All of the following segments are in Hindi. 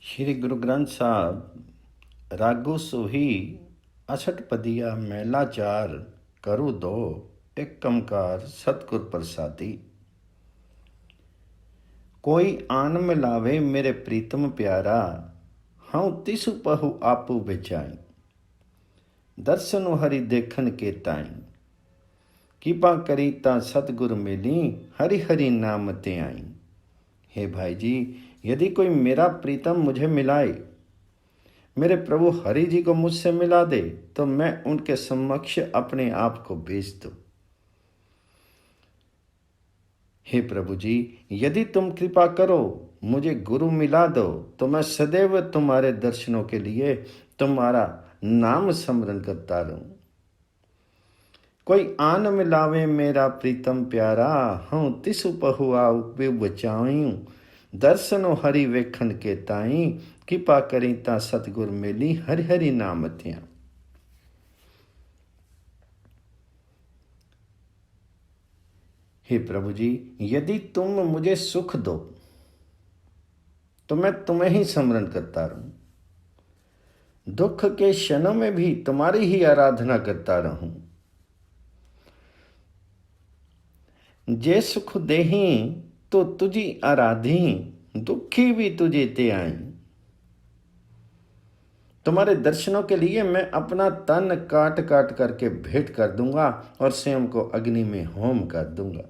श्री गुरु ग्रंथ साहब रागो सोही असठ पदिया मैला चार करु दो एक कमकार सतगुर प्रसादी। कोई आन मिलावे मेरे प्रीतम प्यारा, हूँ तिसु पहु आपू बेचाई। दर्शनु हरि देखन के ताई, कृपा करी ता सतगुर मिली, हरि हरि नाम ते आई। हे भाई जी, यदि कोई मेरा प्रीतम मुझे मिलाए, मेरे प्रभु हरि जी को मुझसे मिला दे, तो मैं उनके समक्ष अपने आप को बेच दूं। हे प्रभु जी, यदि तुम कृपा करो, मुझे गुरु मिला दो, तो मैं सदैव तुम्हारे दर्शनों के लिए तुम्हारा नाम स्मरण करता रहूं। कोई आन मिलावे मेरा प्रीतम प्यारा, हूँ तिसु पहु आउ बचाऊं। दर्शनो हरि वेखन के ताई, कृपा करी ता सतगुर मिली, हरि हरि नाम त्या। हे प्रभु जी, यदि तुम मुझे सुख दो, तो मैं तुम्हें ही स्मरण करता रहूं। दुख के क्षणों में भी तुम्हारी ही आराधना करता रहूं। जे सुख देही तो तुझी आराधी, दुखी भी तुझे ते आई। तुम्हारे दर्शनों के लिए मैं अपना तन काट काट करके भेंट कर दूंगा और स्वयं को अग्नि में होम कर दूंगा।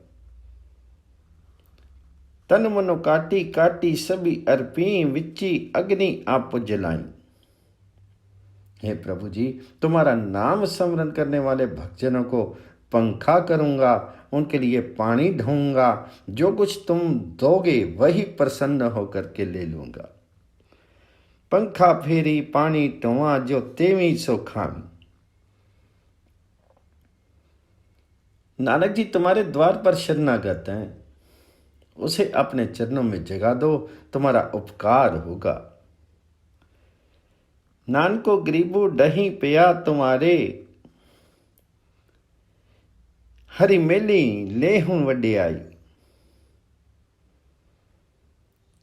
तन मनो काटी काटी सभी अर्पी, विच्ची अग्नि आप जलाई। हे प्रभु जी, तुम्हारा नाम स्मरण करने वाले भक्तजनों को पंखा करूंगा, उनके लिए पानी ढूंढूंगा। जो कुछ तुम दोगे वही प्रसन्न होकर के ले लूंगा। पंखा फेरी पानी टोआ, जो तेवी सो खामी। नानक जी तुम्हारे द्वार पर शरणागत हैं, उसे अपने चरणों में जगा दो, तुम्हारा उपकार होगा। नानको गरीबू डही पिया तुम्हारे, हरि मेली ले हूं वड्याई।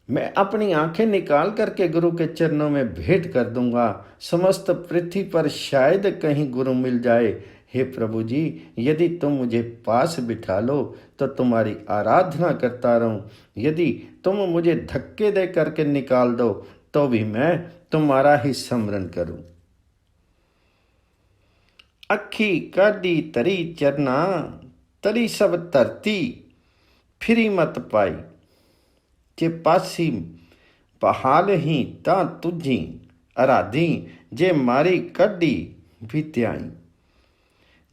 मैं अपनी आंखें निकाल करके गुरु के चरणों में भेंट कर दूंगा। समस्त पृथ्वी पर शायद कहीं गुरु मिल जाए। हे प्रभु जी, यदि तुम मुझे पास बिठा लो तो तुम्हारी आराधना करता रहूं। यदि तुम मुझे धक्के दे करके निकाल दो तो भी मैं तुम्हारा ही स्मरण करूं। अखी काडी तरी चरना, तरी सब धरती फिरी मत पाई। जे पासी बहाल ही ता तुझी आराधी, जे मारी कड्डी भी त्याई।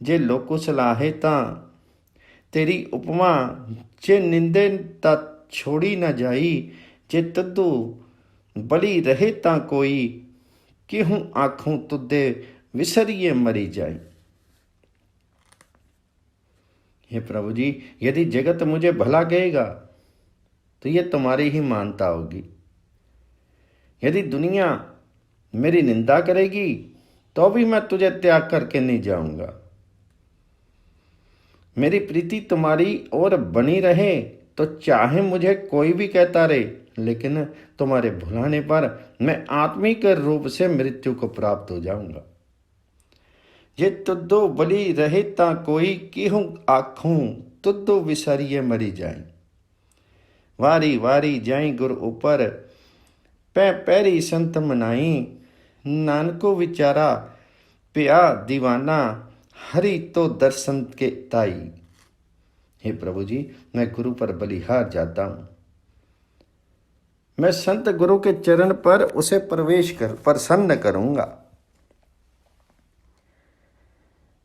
जे लोको सलाहे ता तेरी उपमा, जे निंदे ता छोड़ी न जाई। जे तद्दू बली रहे ता कोई, किहूँ आखूं तुदे विसरिए मरी जाई। हे प्रभु जी, यदि जगत मुझे भला कहेगा तो ये तुम्हारी ही मानता होगी। यदि दुनिया मेरी निंदा करेगी तो भी मैं तुझे त्याग करके नहीं जाऊंगा। मेरी प्रीति तुम्हारी ओर बनी रहे तो चाहे मुझे कोई भी कहता रहे, लेकिन तुम्हारे भुलाने पर मैं आत्मिक रूप से मृत्यु को प्राप्त हो जाऊंगा। जे तुद्दो बली रहे ता कोई, किहूँ आखूं तुद्दो विसरिए मरी जाए। वारी वारी जाई गुर ऊपर, पै पैरी संत मनाई। नानको विचारा पिया दीवाना, हरि तो दर्शन के ताई। हे प्रभु जी, मैं गुरु पर बलिहार जाता हूं। मैं संत गुरु के चरण पर उसे प्रवेश कर प्रसन्न करूंगा।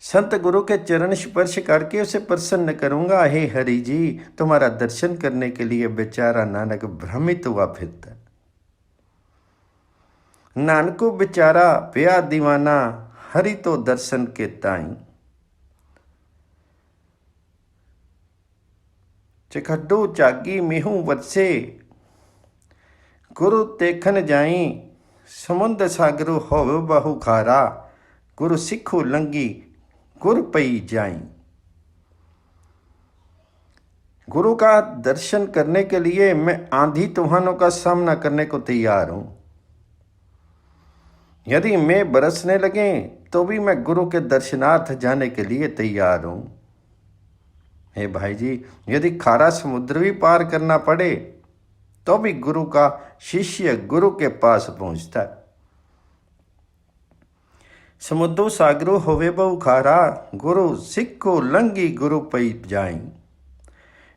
संत गुरु के चरण स्पर्श करके उसे प्रसन्न करूंगा। हे हरि जी, तुम्हारा दर्शन करने के लिए बेचारा नानक भ्रमित हुआ फिरता। नानको बेचारा पिया दीवाना, हरि तो दर्शन के ताई। चखड्डू चागी मेहू वरसे, गुरु देखन जाई। समुद्र सागरु होवे बहु खारा, गुरु सिखु लंगी गुर पई जाई। गुरु का दर्शन करने के लिए मैं आंधी तूफानों का सामना करने को तैयार हूं। यदि मैं बरसने लगे तो भी मैं गुरु के दर्शनार्थ जाने के लिए तैयार हूं। हे भाई जी, यदि खारा समुद्र भी पार करना पड़े तो भी गुरु का शिष्य गुरु के पास पहुंचता है। समुद्र सागरो होवे बहु खारा, गुरु सिक्खो लंगी गुरु पई जाई।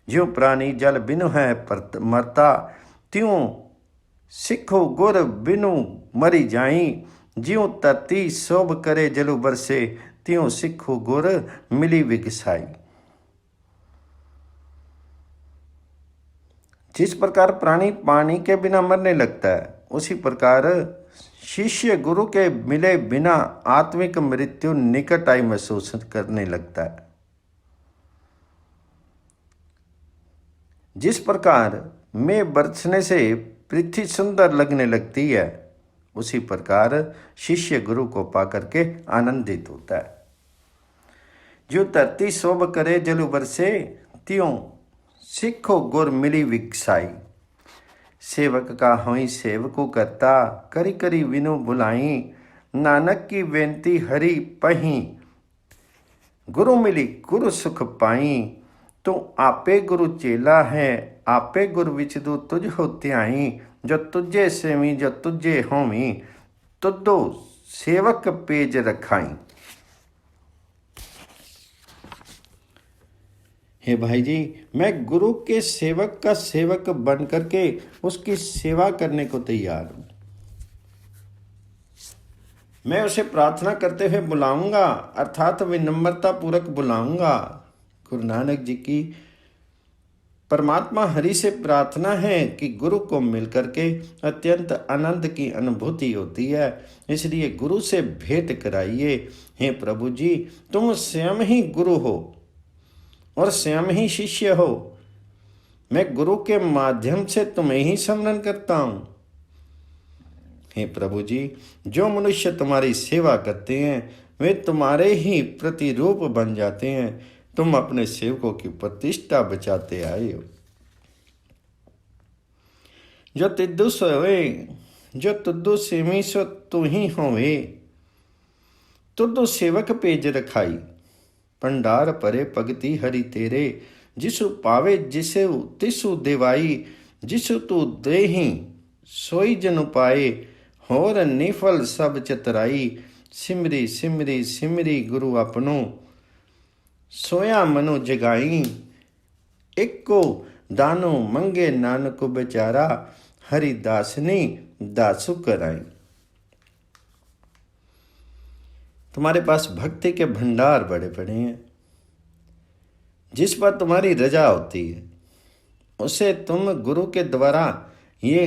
ज्यों प्राणी जल बिनु है मरता, त्यों सिखो गुर बिनु मरी जाई। ज्यों धरती शोभ करे जलु बरसे, त्यों सिखो गुर मिली विगसाई। जिस प्रकार प्राणी पानी के बिना मरने लगता है, उसी प्रकार शिष्य गुरु के मिले बिना आत्मिक मृत्यु निकट आई महसूस करने लगता है। जिस प्रकार में बरसने से पृथ्वी सुंदर लगने लगती है, उसी प्रकार शिष्य गुरु को पाकर के आनंदित होता है। जो धरती शोभ करे जलु बरसे, त्यों सिखो गुर मिली विकसाई। सेवक का होई सेवको करता, करी करी विनु बुलाई। नानक की बेनती हरि पही, गुरु मिली गुरु सुख पाई। तू आपे गुरु चेला है, आपे गुरु विचदू तुझ हो त्याई। जो तुझे सेवी जो तुझे होमी, तुदो सेवक पेज रखाई। हे भाई जी, मैं गुरु के सेवक का सेवक बन करके उसकी सेवा करने को तैयार हूं। मैं उसे प्रार्थना करते हुए बुलाऊंगा, अर्थात विनम्रता पूर्वक बुलाऊंगा। गुरु नानक जी की परमात्मा हरि से प्रार्थना है कि गुरु को मिलकर के अत्यंत आनंद की अनुभूति होती है, इसलिए गुरु से भेंट कराइए। हे प्रभु जी, तुम स्वयं ही गुरु हो और स्वयं ही शिष्य हो। मैं गुरु के माध्यम से तुम्हें ही स्मरण करता हूं। हे प्रभु जी, जो मनुष्य तुम्हारी सेवा करते हैं वे तुम्हारे ही प्रतिरूप बन जाते हैं। तुम अपने सेवकों की प्रतिष्ठा बचाते आए हो। जो तिद्दु सोवे, जो तुद्दु सेवी सो तू ही होवे। तुद्दु सेवक पेज रखाई, भंडार परे भगति हरि तेरे। जिसु पावे जिसे तिसु देवाई, जिसु तू देही सोई जनु पाए। होर निफल सब चतराई, सिमरी सिमरी सिमरी गुरु अपनो। सोया मनु जगाई, एको दानो मंगे नानक बेचारा। हरि दासनी दासु कराई। तुम्हारे पास भक्ति के भंडार बड़े बड़े हैं। जिस पर तुम्हारी रजा होती है उसे तुम गुरु के द्वारा ये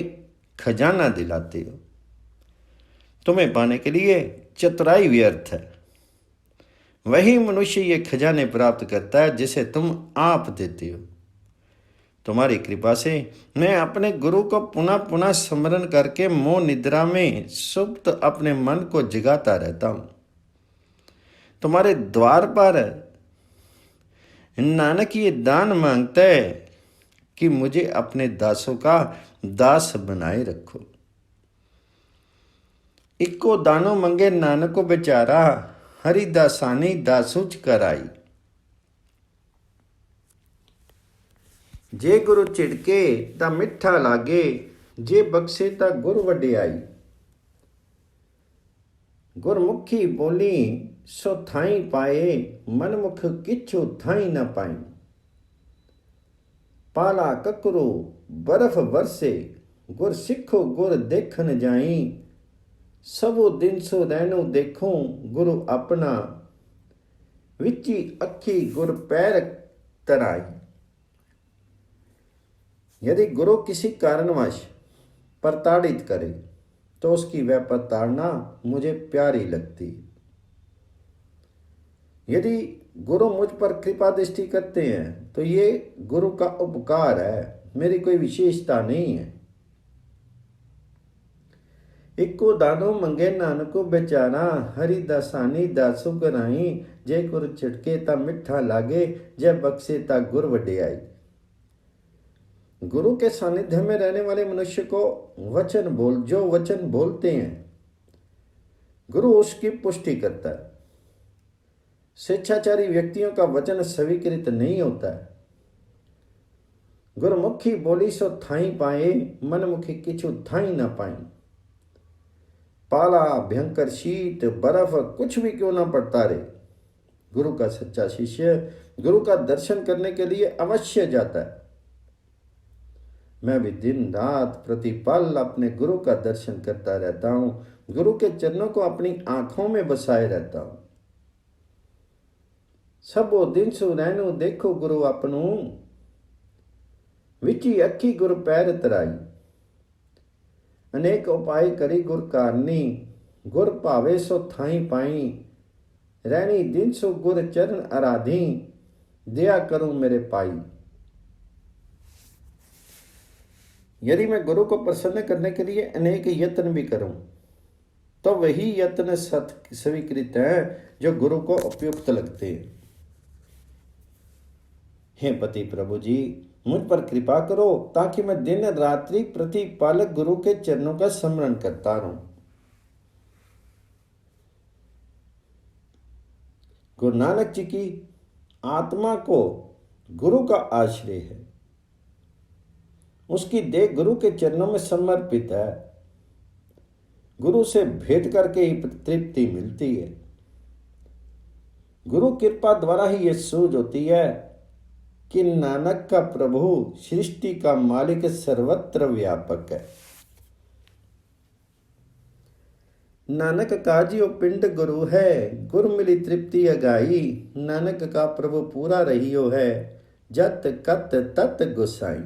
खजाना दिलाते हो। तुम्हें पाने के लिए चतुराई व्यर्थ है। वही मनुष्य ये खजाने प्राप्त करता है जिसे तुम आप देते हो। तुम्हारी कृपा से मैं अपने गुरु को पुनः पुनः स्मरण करके मोह निद्रा में सुप्त अपने मन को जगाता रहता हूं। तुम्हारे द्वार पर नानक ये दान मांगता है कि मुझे अपने दासों का दास बनाए रखो। इको दानो मंगे नानको बेचारा, हरि दासानी दासुच कराई। जे गुरु चिड़के ता मिठा लागे, जे बख्शे ता गुर वडियाई। गुरमुखी बोली सो थाई पाए, मनमुख किछु थाई न पाई। पाला ककरो बर्फ बरसे, गुर सिखो गुर देखन जाई। सबो दिन सो रैनो देखो गुरु अपना, विची अखी गुर पैर तराई। यदि गुरु किसी कारणवश प्रताड़ित करे तो उसकी वह प्रताड़ना मुझे प्यारी लगती है। यदि गुरु मुझ पर कृपा दृष्टि करते हैं तो ये गुरु का उपकार है, मेरी कोई विशेषता नहीं है। इको दानो मंगे नानको बेचारा, हरि दासानी दासु कराई। जे गुर छिड़के ता मिठा लागे, जे बख्शे ता गुर वडियाई। गुरु के सानिध्य में रहने वाले मनुष्य को जो वचन बोलते हैं गुरु उसकी पुष्टि करता है। स्वेच्छाचारी व्यक्तियों का वचन स्वीकृत नहीं होता है। गुरमुखी बोली सो थाई पाए, मनमुखी किछु थाई ना पाई। पाला भयंकर शीत बर्फ कुछ भी क्यों ना पड़ता रे, गुरु का सच्चा शिष्य गुरु का दर्शन करने के लिए अवश्य जाता है। मैं भी दिन रात प्रतिपल अपने गुरु का दर्शन करता रहता हूं, गुरु के चरणों को अपनी आंखों में बसाए रहता हूं। सबो दिन सु रहनु देखो गुरु अपनू, विची अखी गुर पैर तराई। अनेक उपाय करी गुर कारनी, गुर भावे सो थाई पाई। रहनी दिन सु गुर चरण आराधी, दया करूं मेरे पाई। यदि मैं गुरु को प्रसन्न करने के लिए अनेक यत्न भी करूं, तो वही यत्न सत स्वीकृत हैं जो गुरु को उपयुक्त लगते हैं। हे पति प्रभु जी, मुझ पर कृपा करो ताकि मैं दिन रात्रि प्रतिपल गुरु के चरणों का स्मरण करता रहूं। गुरु नानक जी की आत्मा को गुरु का आश्रय है, उसकी देह गुरु के चरणों में समर्पित है। गुरु से भेंट करके ही तृप्ति मिलती है। गुरु कृपा द्वारा ही यह सूझ होती है कि नानक का प्रभु सृष्टि का मालिक सर्वत्र व्यापक है। नानक का जियो पिंड गुरु है, गुरु मिली तृप्ति अगाई। नानक का प्रभु पूरा रहियो है, जत कत तत गुसाई।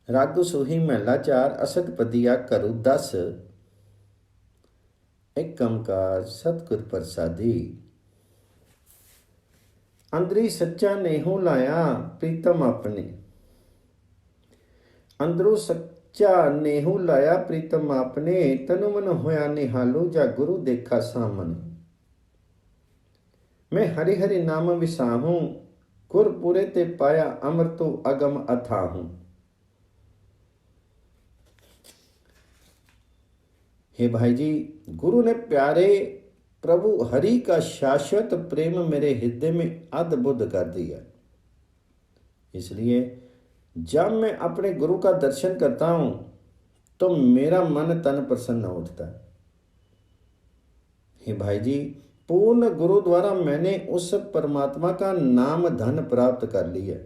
रागु सोही महला 4 अष्टपदिया करु 10। एक कमकार सतगुर प्रसादी। अंदरी सच्चा नेहू लाया प्रीतम अपने, अंदरू सच्चा नेहू लाया प्रीतम अपने। तनु मन होया निहालू जा गुरु देखा सामने। मैं हरि हरि नाम विसाहूं, गुर पूरे ते पाया अमृतो अगम अथाहूं। हे भाई जी, गुरु ने प्यारे प्रभु हरि का शाश्वत प्रेम मेरे हृदय में अद्भुत कर दिया। इसलिए जब मैं अपने गुरु का दर्शन करता हूं तो मेरा मन तन प्रसन्न उठता है। हे भाई जी, पूर्ण गुरु द्वारा मैंने उस परमात्मा का नाम धन प्राप्त कर लिया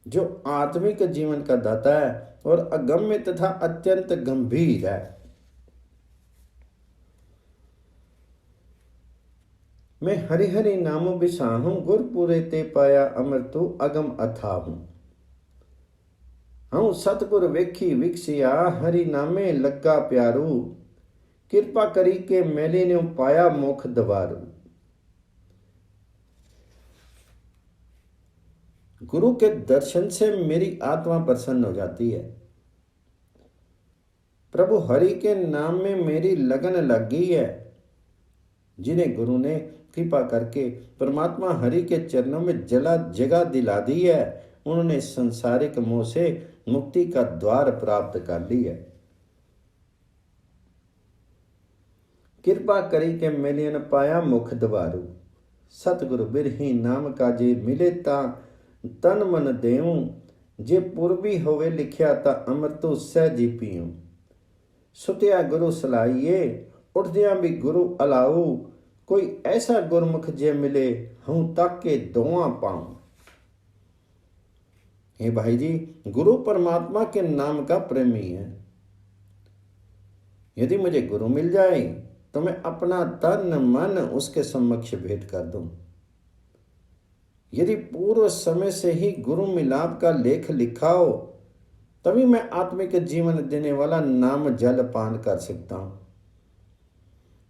जो आत्मिक जीवन का दाता है और अगम्य तथा अत्यंत गंभीर है। मैं हरि हरि नाम बिसाहूं, गुर पूरे ते पाया अमृतो अगम अथाहूं। हूं सतगुर वेखी विकसिया, हरि नामे लगा प्यारू। कृपा करी के मेले ने पाया मुख द्वारू। गुरु के दर्शन से मेरी आत्मा प्रसन्न हो जाती है। प्रभु हरि के नाम में मेरी लगन लग गई है। जिन्हें गुरु ने कृपा करके परमात्मा हरि के चरणों में जगह दिला दी है, उन्होंने संसारिक मोह से मुक्ति का द्वार प्राप्त कर लिया है। कृपा करी के मिलियन पाया मुख द्वारू। सतगुरु बिरही नाम का जे मिले ता तन मन देऊं। जे पूर्वी होवे लिखिया ता अमृतो सहजी पीऊं। सुतिया गुरु सलाइए, उठदिया भी गुरु अलाऊ। कोई ऐसा गुरमुख जे मिले, हूं ताके दोआ पाऊं। हे भाई जी, गुरु परमात्मा के नाम का प्रेमी है। यदि मुझे गुरु मिल जाए तो मैं अपना तन मन उसके समक्ष भेंट कर दूं। यदि पूर्व समय से ही गुरु मिलाप का लेख लिखा हो, तभी मैं आत्मिक जीवन देने वाला नाम जल पान कर सकता हूं।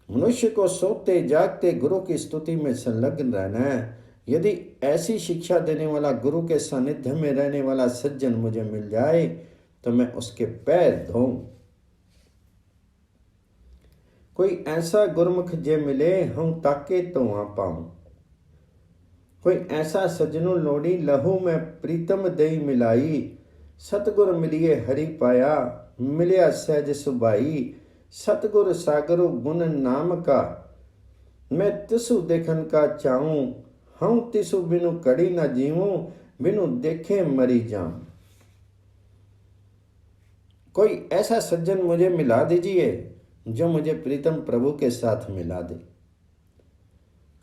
मनुष्य को सोते जागते गुरु की स्तुति में संलग्न रहना है। यदि ऐसी शिक्षा देने वाला गुरु के सानिध्य में रहने वाला सज्जन मुझे मिल जाए तो मैं उसके पैर धोऊं। कोई ऐसा गुरमुख जे मिले, हूं ताके तो आ पाऊं। कोई ऐसा सज्जनों लोड़ी, लहू में प्रीतम दई मिलाई। सतगुर मिलिए हरि पाया, मिलिया सहज सुभाई। सतगुर सागरो गुण नाम का, मैं तिसु देखन का चाहूं। हूं तिसु बिनु कड़ी न जीवूं, बिनु देखे मरी जाऊं। कोई ऐसा सज्जन मुझे मिला दीजिए जो मुझे प्रीतम प्रभु के साथ मिला दे।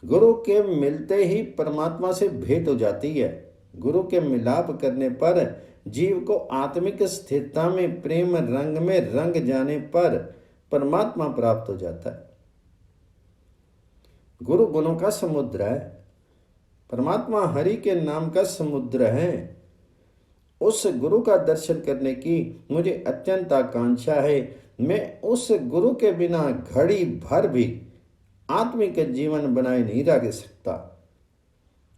गुरु के मिलते ही परमात्मा से भेंट हो जाती है। गुरु के मिलाप करने पर जीव को आत्मिक स्थिरता में, प्रेम रंग में रंग जाने पर परमात्मा प्राप्त हो जाता है। गुरु गुणों का समुद्र है, परमात्मा हरि के नाम का समुद्र है। उस गुरु का दर्शन करने की मुझे अत्यंत आकांक्षा है। मैं उस गुरु के बिना घड़ी भर भी आत्मिक जीवन बनाए नहीं रख सकता।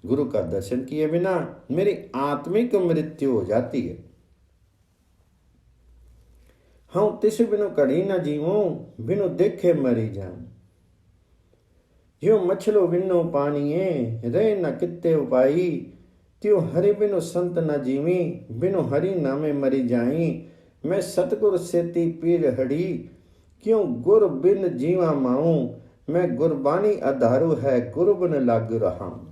गुरु का दर्शन किए बिना मेरी आत्मिक मृत्यु हो जाती है। हूं तिसु बिनु कड़ी न जीवूं, बिनु देखे मरी जाऊं। यो मछलो बिनु पानिए, रहे न कित्ते उपाई। त्यों हरि बिनु संत न जीवी, बिनु हरि नामे मरी जाई। मैं सतगुर सेती पीर हड़ी, क्यों गुर बिन जीवा माऊं। मैं गुरबानी आधारू है, गुरु बिन लागू रहा।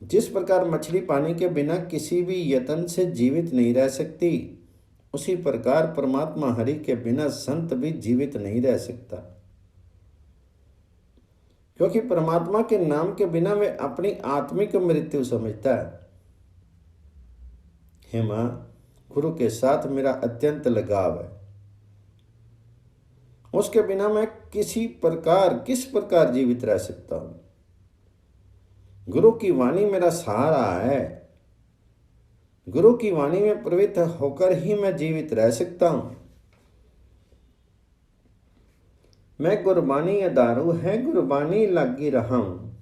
जिस प्रकार मछली पानी के बिना किसी भी यत्न से जीवित नहीं रह सकती, उसी प्रकार परमात्मा हरि के बिना संत भी जीवित नहीं रह सकता। क्योंकि परमात्मा के नाम के बिना वे अपनी आत्मिक मृत्यु समझता है। हे मां, गुरु के साथ मेरा अत्यंत लगाव है। उसके बिना मैं किस प्रकार जीवित रह सकता हूं। गुरु की वाणी मेरा सहारा है। गुरु की वाणी में प्रवृत्त होकर ही मैं जीवित रह सकता हूं। मैं गुरबानी आधारू है, गुरबानी लागी रहा हूं।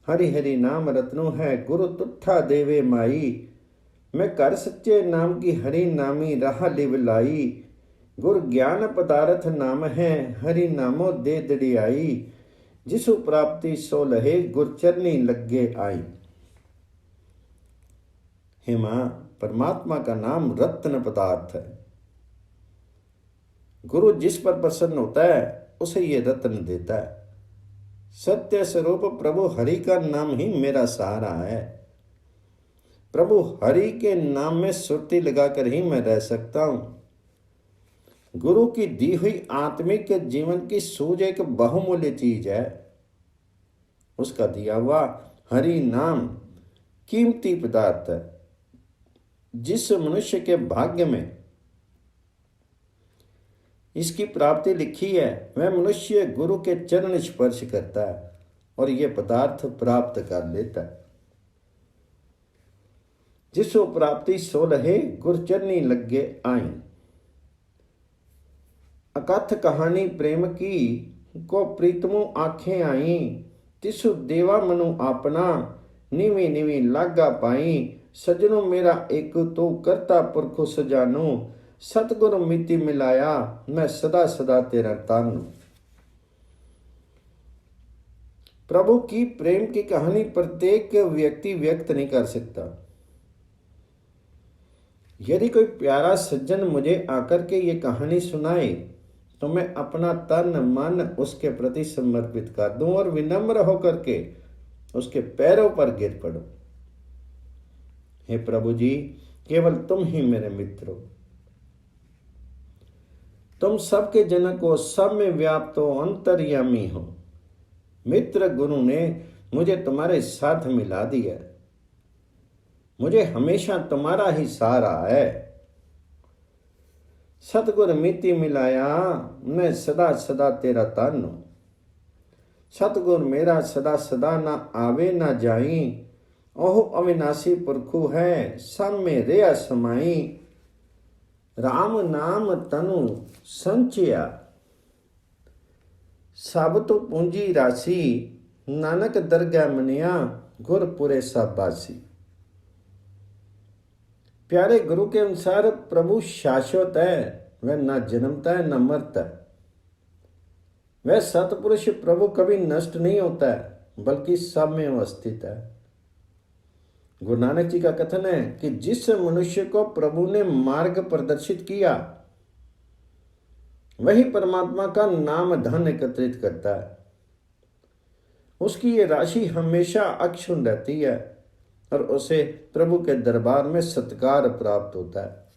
हरि हरि नाम रत्नो है, गुरु तुठा देवे माई। मैं कर सच्चे नाम की हरि नामी राह लिव लाई। गुर ज्ञान पदार्थ नाम है, हरि नामो दे दड़ियाई। जिसु प्राप्ति सो लहे, गुर चरनी लगे आई। हे मां, परमात्मा का नाम रत्न पदार्थ है। गुरु जिस पर प्रसन्न होता है उसे ये रत्न देता है। सत्य स्वरूप प्रभु हरि का नाम ही मेरा सहारा है। प्रभु हरि के नाम में सुरती लगाकर ही मैं रह सकता हूं। गुरु की दी हुई आत्मिक जीवन की सूझ एक बहुमूल्य चीज है। उसका दिया हुआ हरि नाम कीमती पदार्थ है। जिस मनुष्य के भाग्य में इसकी प्राप्ति लिखी है, वह मनुष्य गुरु के चरण स्पर्श करता है और यह पदार्थ प्राप्त कर लेता है। जिसो प्राप्ति सो लहे, गुर चरनी लगे आई। अकथ कहानी प्रेम की, को प्रीतमो आंखें आई। तिसु देवा मनु आपना, निवी निवी लागा पाई। सजनो मेरा एक तो करता पुरखु सजानो। सतगुरु मिति मिलाया, मैं सदा सदा तेरा तानू। प्रभु की प्रेम की कहानी प्रत्येक व्यक्ति व्यक्त नहीं कर सकता। यदि कोई प्यारा सज्जन मुझे आकर के ये कहानी सुनाए तो मैं अपना तन मन उसके प्रति समर्पित कर दूं और विनम्र होकर के उसके पैरों पर गिर पड़ूं। हे प्रभु जी, केवल तुम ही मेरे मित्र हो। तुम सबके जनक हो, सब में व्याप्त हो, अंतर्यामी हो। मित्र गुरु ने मुझे तुम्हारे साथ मिला दिया। मुझे हमेशा तुम्हारा ही सहारा है। सतगुर मिति मिलाया, मैं सदा सदा तेरा तानू। सतगुर मेरा सदा सदा ना आवे ना जाई। ओह अविनाशी पुरखु है, सब में रेया समाई। राम नाम तनु संचिया, सब तो पूंजी राशि। नानक दरगाह मनिया, गुरपुरे साबासी। प्यारे गुरु के अनुसार प्रभु शाश्वत है। वह न जन्मता है न मरता है। वह सतपुरुष प्रभु कभी नष्ट नहीं होता है, बल्कि सब में अवस्थित है। गुरु नानक जी का कथन है कि जिस मनुष्य को प्रभु ने मार्ग प्रदर्शित किया वही परमात्मा का नाम धन एकत्रित करता है। उसकी ये राशि हमेशा अक्षुण्ण रहती है और उसे प्रभु के दरबार में सत्कार प्राप्त होता है।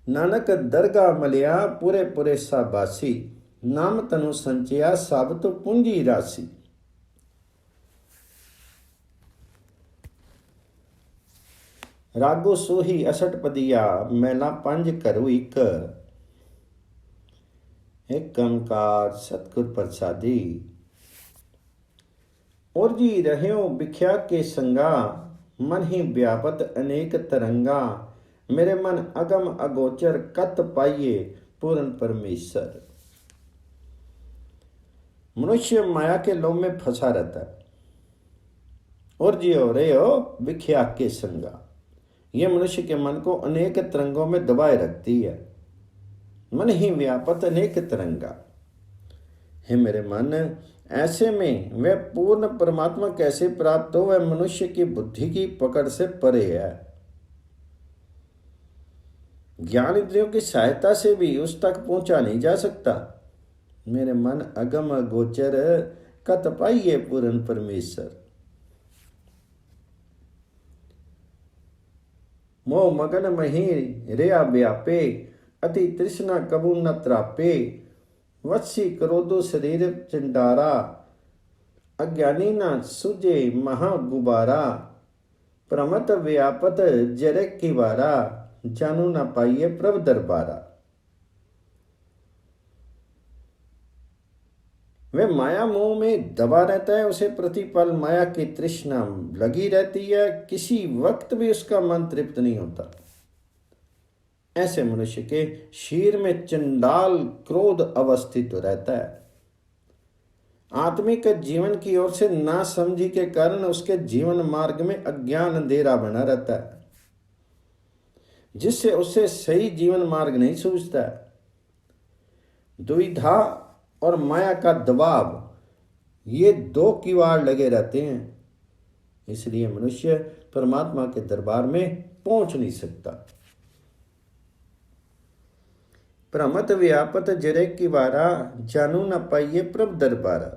नानक दरगाह मलिया पूरे पूरे साबासी, नाम तनु संचया साबत पूंजी राशि। रागो सोही असठ पदिया मैला पंज करू एक कंकार सतगुर प्रसादी। और जी रहो बिख्या के संगा, मन ही व्यापत अनेक तरंगा। मेरे मन अगम अगोचर कत पाइये पूर्ण परमेश्वर। मनुष्य माया के लोभ में फंसा रहता है। और जी हो रहे हो बिख्या के संगा, यह मनुष्य के मन को अनेक तरंगों में दबाए रखती है। मन ही व्यापत अनेक तरंगा। हे मेरे मन, ऐसे में वह पूर्ण परमात्मा कैसे प्राप्त हो? वह मनुष्य की बुद्धि की पकड़ से परे है। ज्ञान इंद्रियों की सहायता से भी उस तक पहुंचा नहीं जा सकता। मेरे मन अगम अगोचर कत पाइये पूर्ण परमेश्वर। मोह मगन मही रेया व्यापे, अति तृष्णा कबू न त्रापे। वत्सी क्रोधो शरीर चंडारा, अज्ञानी न सुजे महागुबारा। प्रमत व्यापत जरे की बारा, जानू न पाइये प्रभ दरबारा। वह माया मोह में दबा रहता है, उसे प्रतिपल माया की तृष्णा लगी रहती है, किसी वक्त भी उसका मन तृप्त नहीं होता। ऐसे मनुष्य के शीर में चंडाल क्रोध अवस्थित रहता है। आत्मिक जीवन की ओर से ना समझी के कारण उसके जीवन मार्ग में अज्ञान अंधेरा बना रहता है, जिससे उसे सही जीवन मार्ग नहीं सूझता है। दुविधा और माया का दबाव, ये दो किवाड़ लगे रहते हैं। इसलिए मनुष्य परमात्मा के दरबार में पहुंच नहीं सकता। प्रमत व्यापत जरे की बारा, जानू न पाइये प्रभ दरबारा।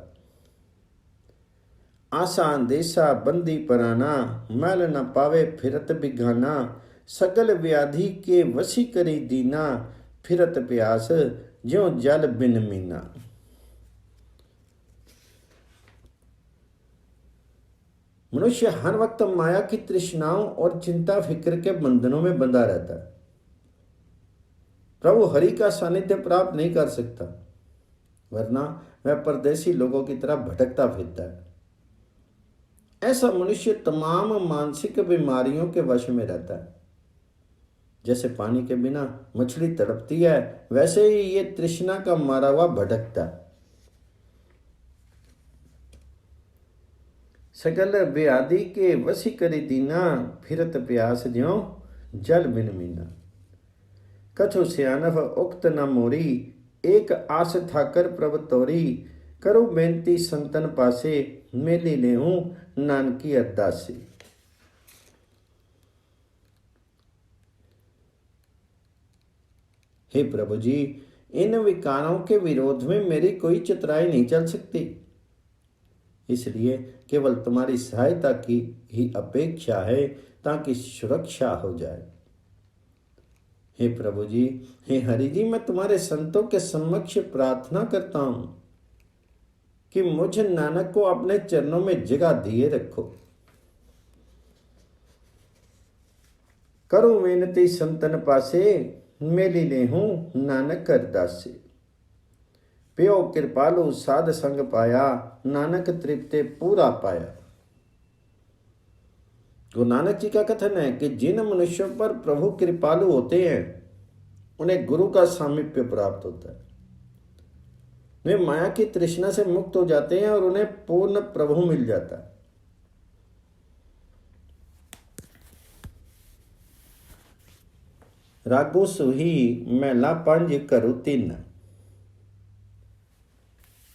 आशा अंदेशा बंदी पराना, मैल न पावे फिरत बिघाना। सकल व्याधि के वशी करी दीना, फिरत प्यास ज्यों जल बिन मीना। मनुष्य हर वक्त माया की तृष्णाओं और चिंता फिक्र के बंधनों में बंधा रहता है। प्रभु हरि का सानिध्य प्राप्त नहीं कर सकता, वरना वह परदेसी लोगों की तरह भटकता फिरता है। ऐसा मनुष्य तमाम मानसिक बीमारियों के वश में रहता है। जैसे पानी के बिना मछली तड़पती है, वैसे ही ये तृष्णा का मारा हुआ भटकता है। सकल व्याधि के वशी करी दीना, फिरत प्यास ज्यों जल बिन मीना। कछु सियानफ उक्त न मोरी, एक आस ठाकर प्रभ तोरी। करो बेनती संतन पासे, मेली लेहूं नानकी अरदासी। हे प्रभु जी, इन विकारों के विरोध में मेरी कोई चतुराई नहीं चल सकती, इसलिए केवल तुम्हारी सहायता की ही अपेक्षा है ताकि सुरक्षा हो जाए। हे प्रभु जी, हे हरि जी, मैं तुम्हारे संतों के समक्ष प्रार्थना करता हूं कि मुझ नानक को अपने चरणों में जगह दिए रखो। करूं विनती संतन पासे, मेली लेहूं नानक अरदासे। प्यो कृपालु साध संग पाया, नानक तृप्ते पूरा पाया। गुरु नानक जी का कथन है कि जिन मनुष्यों पर प्रभु कृपालु होते हैं उन्हें गुरु का सामीप्य प्राप्त होता है। वे माया की तृष्णा से मुक्त हो जाते हैं और उन्हें पूर्ण प्रभु मिल जाता है। रागो सुही मैला पंज करू तीन,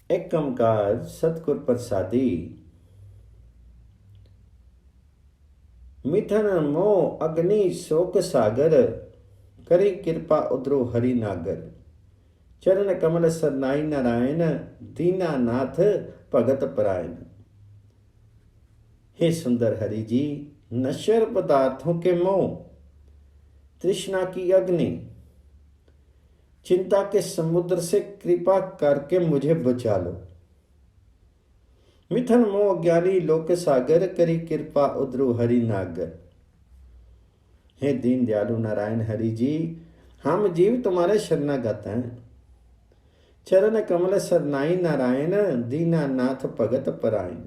एक कमकार सतगुर प्रसादी। मिथन मोह अग्नि शोक सागर, करी कृपा उद्रो हरि नागर। चरण कमल सरनाई नारायण, दीनानाथ भगत परायण। हे सुंदर हरि जी, नश्वर पदार्थों के मोह, तृष्णा की अग्नि, चिंता के समुद्र से कृपा करके मुझे बचा लो। मिथन मोह ज्ञानी लोक सागर, करी कृपा उद्रो हरि नागर। हे दीन दयालु नारायण हरि जी, हम जीव तुम्हारे शरणागत हैं। चरण कमल सरनाई नारायण, दीनानाथ भगत परायण।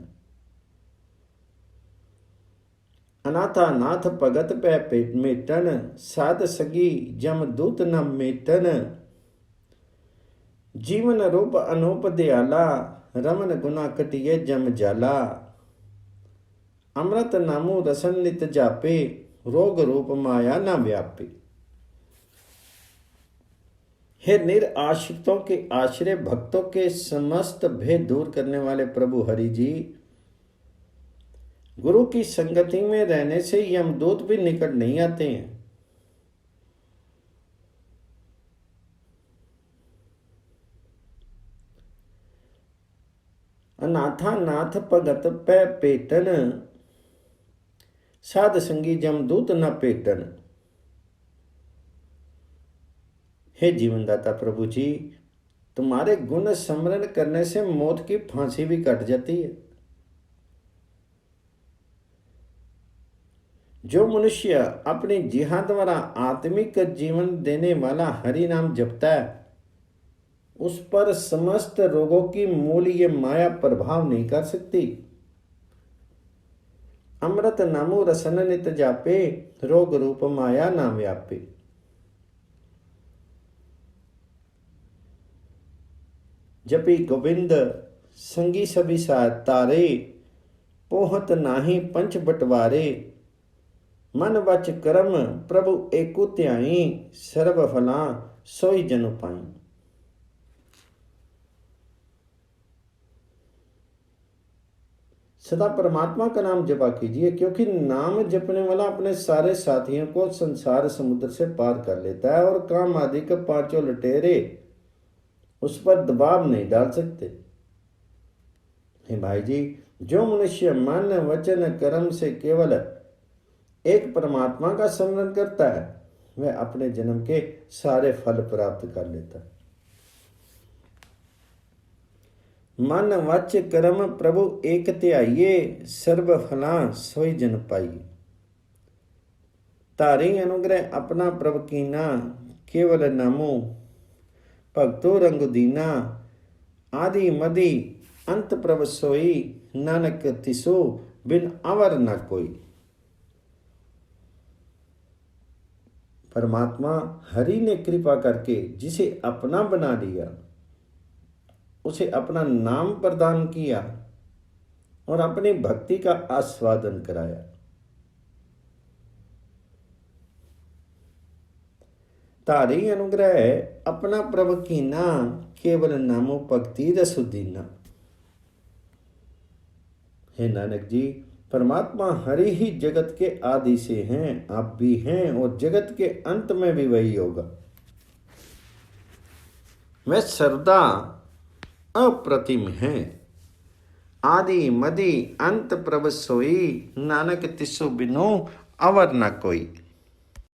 अनाथा नाथ भगत पै पेट मेटन, साध सगी जम दूत न मेटन। जीवन रूप अनूप दयाला, रमन गुना कटिए जम जाला। अमृत नामु रसन नित जापे, रोग रूप माया न व्यापे। हे निराश्रितों के आश्रय, भक्तों के समस्त भेद दूर करने वाले प्रभु हरि जी, गुरु की संगति में रहने से यमदूत भी निकट नहीं आते हैं। अनाथा नाथ भगत पै पेटन, साध संगी जमदूत न पेटन। हे जीवनदाता प्रभु जी, तुम्हारे गुण स्मरण करने से मौत की फांसी भी कट जाती है। जो मनुष्य अपनी जिहा द्वारा आत्मिक जीवन देने वाला हरि नाम जपता है, उस पर समस्त रोगों की मूल ये माया प्रभाव नहीं कर सकती। अमृत नामु रसन नित जापे, रोग रूप माया ना व्यापे। जपी गोविंद संगी सभी तारे, पोहत नाही पंच बटवारे। मन वच कर्म प्रभु एकु ध्याई, सर्व फला सोई जन पाई। सदा परमात्मा का नाम जपा कीजिए, क्योंकि नाम जपने वाला अपने सारे साथियों को संसार समुद्र से पार कर लेता है और काम आदि के पांचों लुटेरे उस पर दबाव नहीं डाल सकते। हे भाई जी, जो मनुष्य मन वचन कर्म से केवल एक परमात्मा का स्मरण करता है, वह अपने जन्म के सारे फल प्राप्त कर लेता है। मन वच कर्म प्रभु एक ध्याइये, सर्व फला सोई जन पाइए। तारी अनुग्रह अपना प्रभु कीना, केवल नामो भक्तो रंग दीना। आदि मदि अंत प्रभ सोई, नानक तिसो बिन अवर न कोई। परमात्मा हरि ने कृपा करके जिसे अपना बना लिया, उसे अपना नाम प्रदान किया और अपनी भक्ति का आस्वादन कराया। तारी अनुग्रह अपना प्रभु कीना, केवल नामो भक्ति रसुदीना। हे नानक जी, परमात्मा हरि ही जगत के आदि से हैं, आप भी हैं और जगत के अंत में भी वही होगा। वह सर्वदा अप्रतिम है। आदि मदि अंत प्रभ सोई, नानक तिसो बिनु अवर न कोई।